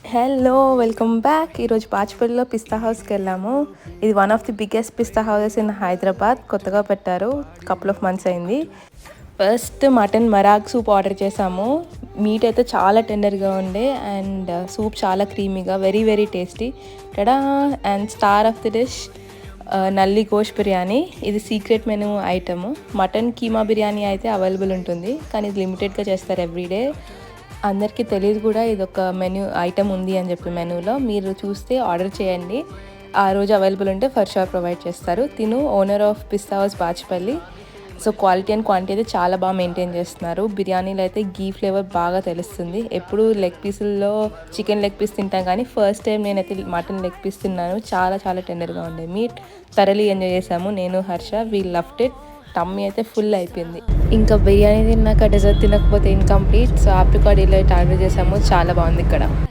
Hello welcome back. ఈరోజు బాచ్పల్లిలో పిస్తా హౌస్కి వెళ్ళాము. ఇది one of the biggest Pista houses in Hyderabad. కొత్తగా పెట్టారు, కపుల్ ఆఫ్ మంత్స్ అయింది. First mutton marag soup order చేసాము. మీట్ అయితే చాలా టెండర్గా ఉండే అండ్ సూప్ చాలా క్రీమీగా, very very tasty. Tada! And star of the dish nalli gosht biryani. ఇది secret menu item. Mutton keema biryani అయితే అవైలబుల్ ఉంటుంది, కానీ ఇది లిమిటెడ్గా చేస్తారు ఎవ్రీడే. అందరికీ తెలియదు కూడా ఇది ఒక మెనూ ఐటమ్ ఉంది అని చెప్పి. మెనూలో మీరు చూస్తే ఆర్డర్ చేయండి, ఆ రోజు అవైలబుల్ ఉంటే ఫర్ షూర్ ప్రొవైడ్ చేస్తారు. తిను owner of pista house Bachupally. So quality and quantity అయితే చాలా బాగా మెయింటైన్ చేస్తున్నారు. బిర్యానీలో అయితే గీ ఫ్లేవర్ బాగా తెలుస్తుంది. ఎప్పుడు లెగ్ పీసుల్లో చికెన్ లెగ్ పీస్ తింటాం, కానీ ఫస్ట్ టైం నేనైతే మటన్ లెగ్ పీస్ తిన్నాను. చాలా చాలా టెండర్గా ఉండే మీట్. థరలీ ఎంజాయ్ చేసాము నేను, Harsha. We loved it. Tummy అయితే ఫుల్ అయిపోయింది. ఇంకా బిర్యానీ తిన్నాక డెజర్ట్ తినకపోతే incomplete. So apricot delight order చేసాము. చాలా బాగుంది ఇక్కడ.